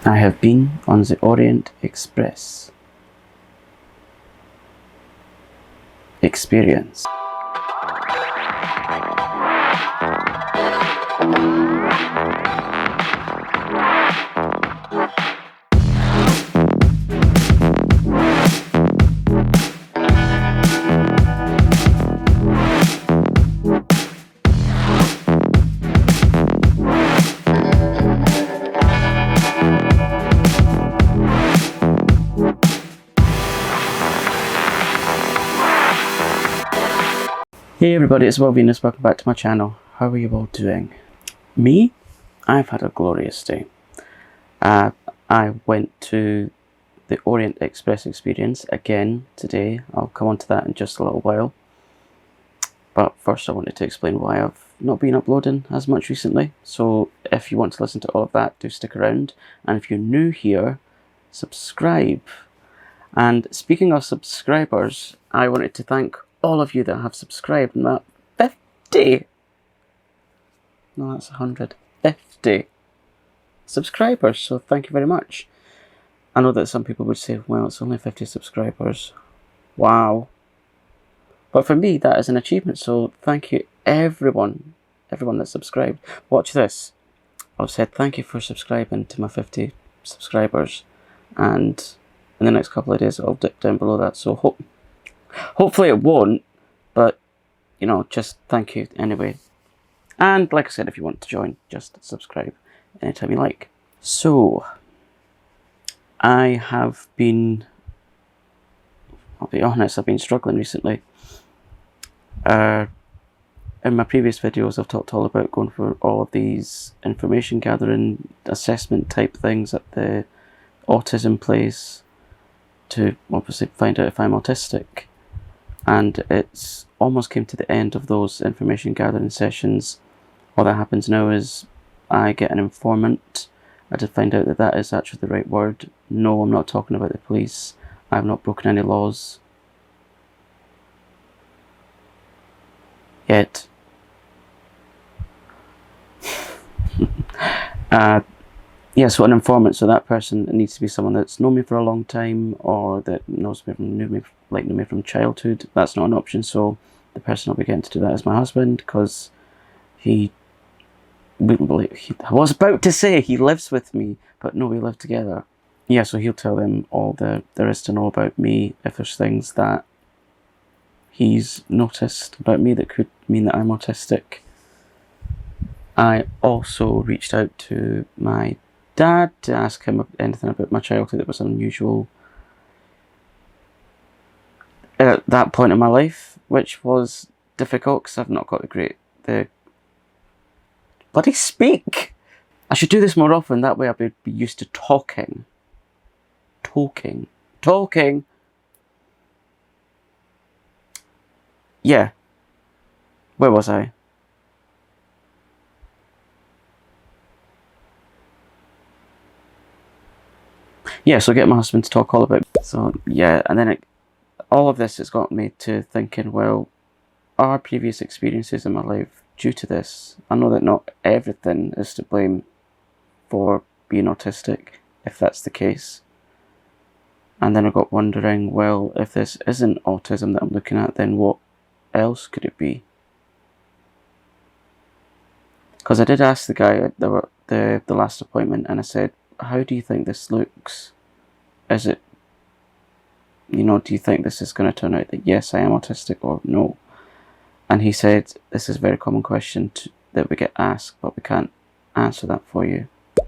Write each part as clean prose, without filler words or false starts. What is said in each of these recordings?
I have been on the Orient Express experience. Hey everybody, it's Venus. Welcome back to my channel. How are you all doing? Me? I've had a glorious day. I went to the Orient Express experience again today. I'll come on to that in just a little while. But first I wanted to explain why I've not been uploading as much recently. So if you want to listen to all of that, do stick around. And if you're new here, subscribe. And speaking of subscribers, I wanted to thank all of you that have subscribed. And that 50, no, that's 150 subscribers, so thank you very much. I know that some people would say, well, it's only 50 subscribers, wow, but for me that is an achievement, so thank you everyone that subscribed. Watch this. I've said thank you for subscribing to my 50 subscribers, and in the next couple of days I'll dip down below that, so hopefully it won't, but you know, just thank you anyway. And like I said, if you want to join, just subscribe anytime you like. So I have been, I'll be honest, I've been struggling recently. In my previous videos I've talked all about going for all of these information gathering, assessment type things at the autism place to obviously find out if I'm autistic. And it's almost came to the end of those information gathering sessions. What that happens now is I get an informant. I did find out that that is actually the right word. No, I'm not talking about the police. I have not broken any laws yet. Yeah, so an informant, so that person needs to be someone that's known me for a long time, or that knew me from childhood. That's not an option, so the person I'll be getting to do that is my husband, because I was about to say he lives with me, but no, we live together. Yeah, so he'll tell them all there is to know about me. If there's things that he's noticed about me that could mean that I'm autistic. I also reached out to my dad to ask him anything about my childhood that was unusual at that point in my life, which was difficult because I've not got the bloody speak. I should do this more often, that way I'll be used to talking. Yeah, where was I? Yeah, so get my husband to talk all about it. So yeah, and then all of this has got me to thinking, well, are previous experiences in my life due to this? I know that not everything is to blame for being autistic, if that's the case. And then I got wondering, well, if this isn't autism that I'm looking at, then what else could it be? Because I did ask the guy at the last appointment, and I said, how do you think this looks? Is it, you know, do you think this is going to turn out that yes, I am autistic, or no? And he said, this is a very common question that we get asked, but we can't answer that for you. I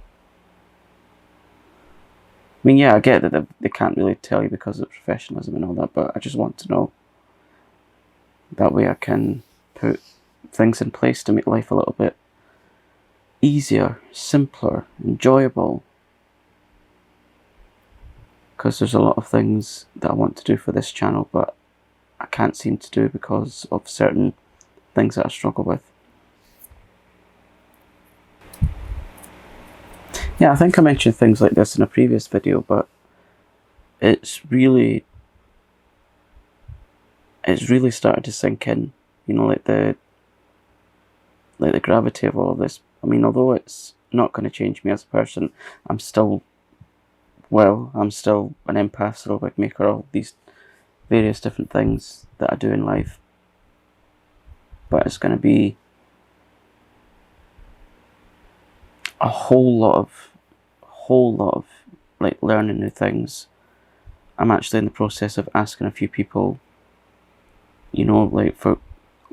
mean, yeah, I get that they can't really tell you because of professionalism and all that, but I just want to know. That way I can put things in place to make life a little bit easier, simpler, enjoyable. Because there's a lot of things that I want to do for this channel, but I can't seem to do because of certain things that I struggle with. Yeah, I think I mentioned things like this in a previous video, but it's really started to sink in, you know, like the gravity of all of this. I mean, although it's not going to change me as a person, I'm still well, I'm still an empath, still a wig maker, all these various different things that I do in life. But it's going to be a whole lot of like learning new things. I'm actually in the process of asking a few people, you know, like for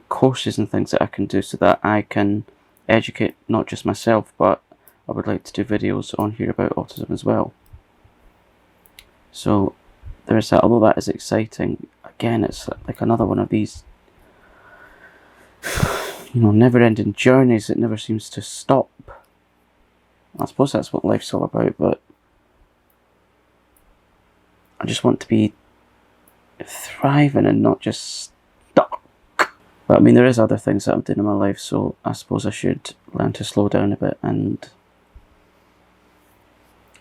courses and things that I can do so that I can educate not just myself, but I would like to do videos on here about autism as well. So there is that. Although that is exciting, again, it's like another one of these, you know, never-ending journeys that never seems to stop. I suppose that's what life's all about, but I just want to be thriving and not just stuck. But I mean, there is other things that I'm doing in my life, so I suppose I should learn to slow down a bit and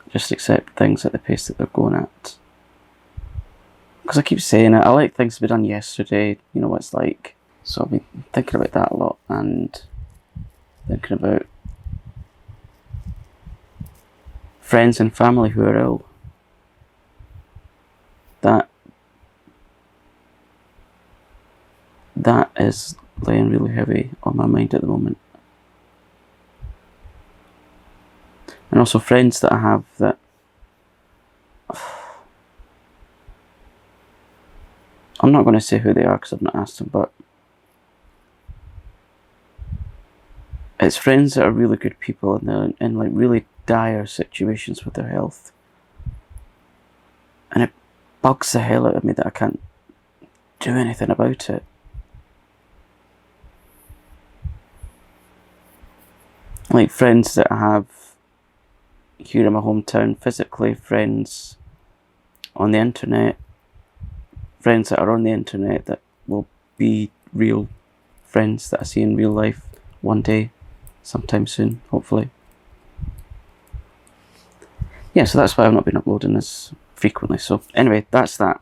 just accept things at the pace that they're going at. Because I keep saying it, I like things to be done yesterday, you know what it's like. So I've been thinking about that a lot and thinking about friends and family who are ill. That is laying really heavy on my mind at the moment. And also friends that I have that I'm not going to say who they are because I've not asked them, but it's friends that are really good people and they're in like really dire situations with their health. And it bugs the hell out of me that I can't do anything about it. Like friends that I have here in my hometown physically, friends on the internet, friends that are on the internet that will be real friends that I see in real life one day, sometime soon, hopefully. Yeah, so that's why I've not been uploading this frequently. So anyway, that's that.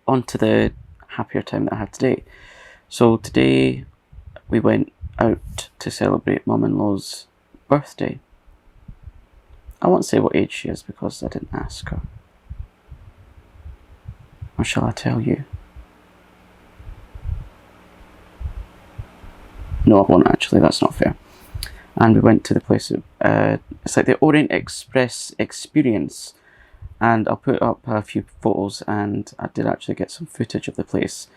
On to the happier time that I had today. So today we went out to celebrate Mum-in-law's birthday. I won't say what age she is because I didn't ask her. Or shall I tell you? No, I won't actually, that's not fair. And we went to the place, it's like the Orient Express experience. And I'll put up a few photos, and I did actually get some footage of the place.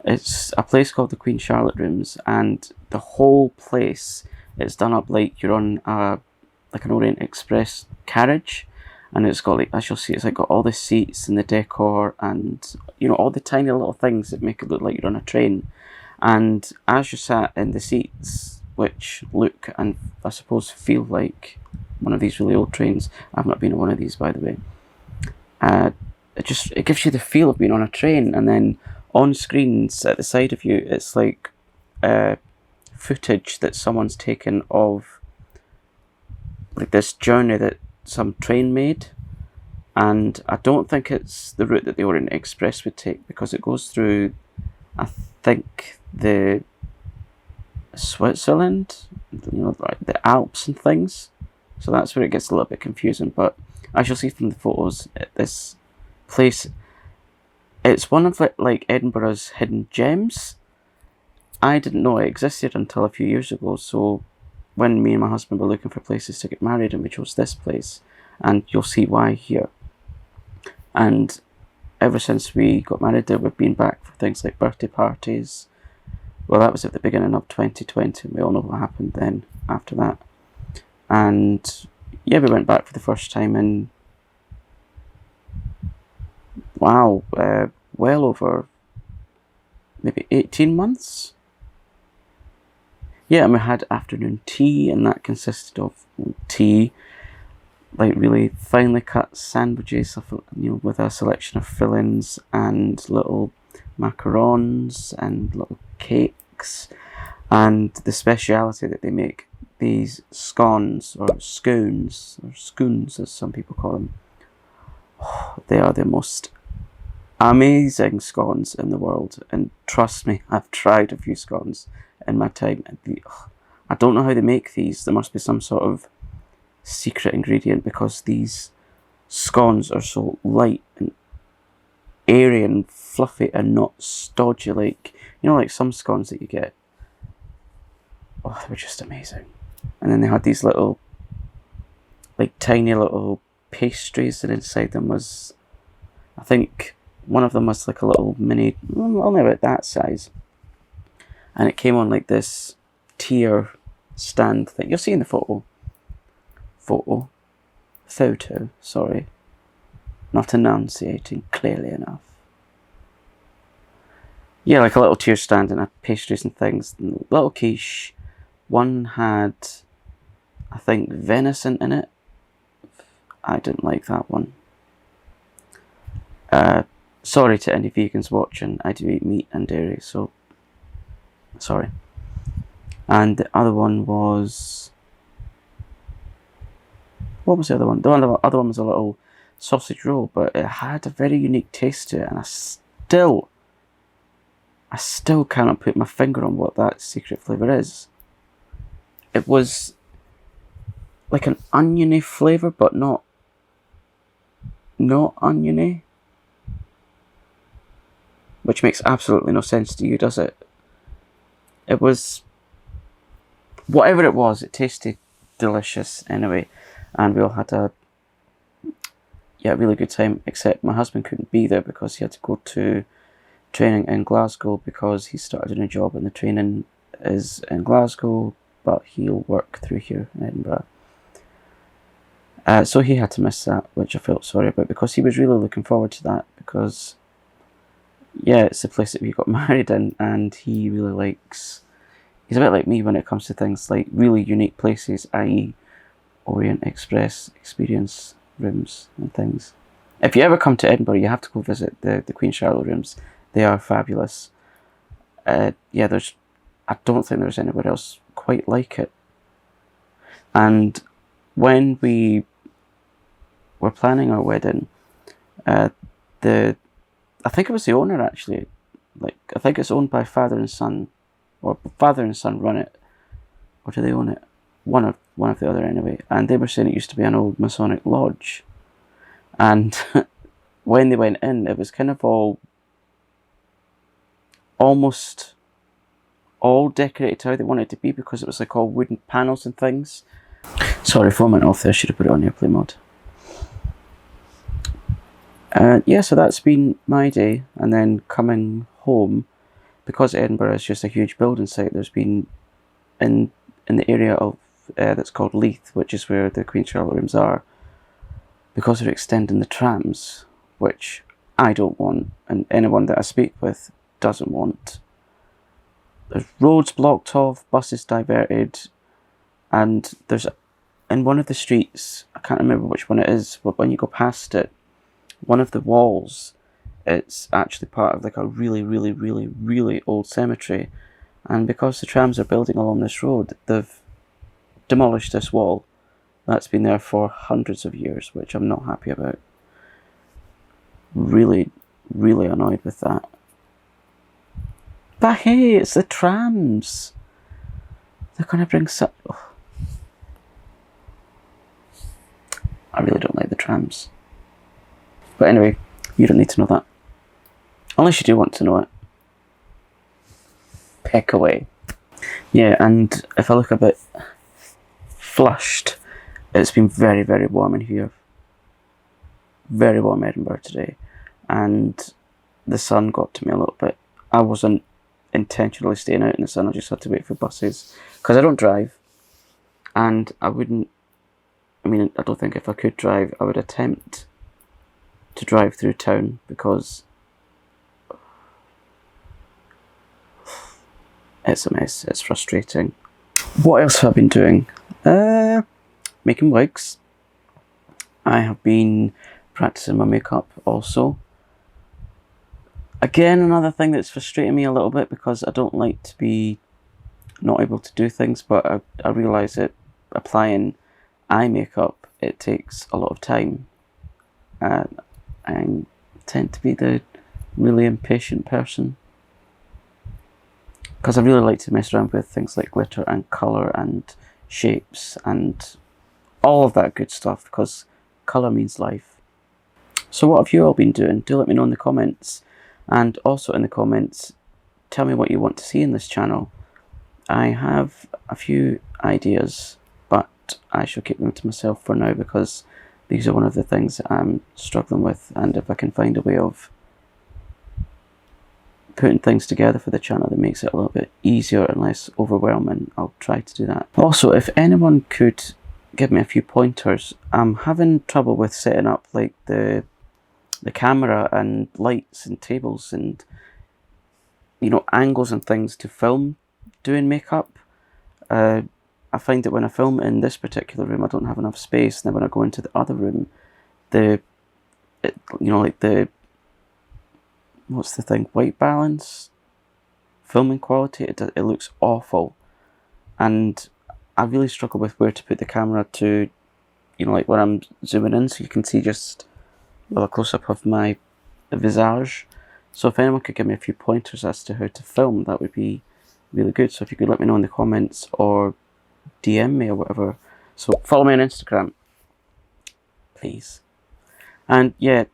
It's a place called the Queen Charlotte Rooms, and the whole place is done up like you're on like an Orient Express carriage, and it's got like, as you'll see, it's like got all the seats and the decor and, you know, all the tiny little things that make it look like you're on a train. And as you sat in the seats, which look and I suppose feel like one of these really old trains, I've not been on one of these by the way, it gives you the feel of being on a train. And then on screens at the side of you, it's like footage that someone's taken of like this journey that some train made. And I don't think it's the route that the Orient Express would take, because it goes through, I think, the Switzerland, you know, like the Alps and things. So that's where it gets a little bit confusing. But as you'll see from the photos, this place, it's one of like Edinburgh's hidden gems. I didn't know it existed until a few years ago. So when me and my husband were looking for places to get married, and we chose this place, and you'll see why here. And ever since we got married there, we've been back for things like birthday parties. Well, that was at the beginning of 2020. We all know what happened then after that. And yeah, we went back for the first time in, wow, well over maybe 18 months. Yeah, and we had afternoon tea, and that consisted of tea, like really finely cut sandwiches, you know, with a selection of fillings and little macarons and little cakes, and the speciality that they make, these scones or scones or scones as some people call them. They are the most amazing scones in the world, and trust me, I've tried a few scones in my time. I don't know how they make these. There must be some sort of secret ingredient, because these scones are so light and airy and fluffy and not stodgy like, you know, like some scones that you get. Oh, they were just amazing. And then they had these little, like tiny little pastries, and inside them was, I think one of them was like a little mini, only about that size. And it came on like this tier stand thing. You'll see in the photo, sorry. Not enunciating clearly enough. Yeah, like a little tier stand and pastries and things. And little quiche. One had, I think, venison in it. I didn't like that one. Sorry to any vegans watching. I do eat meat and dairy, so sorry. And the other one was, what was the other one? The other one was a little sausage roll, but it had a very unique taste to it, and I still cannot put my finger on what that secret flavour is. It was like an oniony flavour, but not oniony. Which makes absolutely no sense to you, does it? It was, whatever it was, it tasted delicious anyway. And we all had a really good time, except my husband couldn't be there because he had to go to training in Glasgow because he started a new job and the training is in Glasgow, but he'll work through here in Edinburgh. So he had to miss that, which I felt sorry about because he was really looking forward to that because, yeah, it's the place that we got married in, and he really likes, he's a bit like me when it comes to things like really unique places, i.e. Orient Express experience rooms and things. If you ever come to Edinburgh, you have to go visit the Queen Charlotte rooms. They are fabulous. I don't think there's anywhere else quite like it. And when we were planning our wedding, I think it was the owner actually. Like, I think it's owned by father and son, or father and son run it, or do they own it? One of the other anyway. And they were saying it used to be an old Masonic lodge. And when they went in, it was kind of almost all decorated how they wanted it to be because it was like all wooden panels and things. Sorry, 4 minutes off there, I should have put it on airplane mode. Yeah, so that's been my day. And then coming home, because Edinburgh is just a huge building site, there's been in the area of that's called Leith, which is where the Queen Charlotte rooms are, because they're extending the trams, which I don't want, and anyone that I speak with doesn't want. There's roads blocked off, buses diverted, and there's, in one of the streets, I can't remember which one it is, but when you go past it, one of the walls, it's actually part of like a really, really, really, really old cemetery. And because the trams are building along this road, they've demolished this wall that's been there for hundreds of years, which I'm not happy about. Really, really annoyed with that. But hey, it's the trams. They're going to bring such... Oh. I really don't like the trams. But anyway, you don't need to know that. Unless you do want to know it. Peck away. Yeah, and if I look a bit flushed, it's been very, very warm in here. Very warm Edinburgh today. And the sun got to me a little bit. I wasn't intentionally staying out in the sun, I just had to wait for buses. Because I don't drive. And I don't think if I could drive, I would attempt to drive through town because it's a mess, it's frustrating. What else have I been doing? Making wigs. I have been practicing my makeup also. Again, another thing that's frustrating me a little bit because I don't like to be not able to do things, but I realise that applying eye makeup, it takes a lot of time. I tend to be the really impatient person because I really like to mess around with things like glitter and colour and shapes and all of that good stuff because colour means life. So what have you all been doing? Do let me know in the comments, and also in the comments tell me what you want to see in this channel. I have a few ideas, but I shall keep them to myself for now because these are one of the things that I'm struggling with, and if I can find a way of putting things together for the channel that makes it a little bit easier and less overwhelming, I'll try to do that. Also, if anyone could give me a few pointers, I'm having trouble with setting up like the camera and lights and tables and, you know, angles and things to film doing makeup. I find that when I film in this particular room I don't have enough space, and then when I go into the other room, what's the thing, white balance, filming quality, it looks awful, and I really struggle with where to put the camera to, you know, like when I'm zooming in so you can see just a close-up of my visage. So if anyone could give me a few pointers as to how to film, that would be really good. So if you could let me know in the comments or DM me or whatever. So follow me on Instagram, please. And yeah,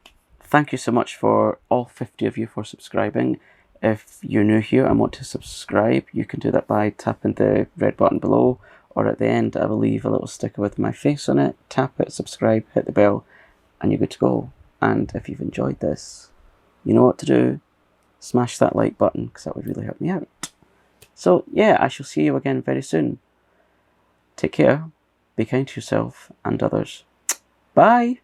thank you so much for all 50 of you for subscribing. If you're new here and want to subscribe, you can do that by tapping the red button below, or at the end I will leave a little sticker with my face on it. Tap it, subscribe, hit the bell, and you're good to go. And if you've enjoyed this, you know what to do. Smash that like button because that would really help me out. So yeah, I shall see you again very soon. Take care, be kind to yourself and others. Bye!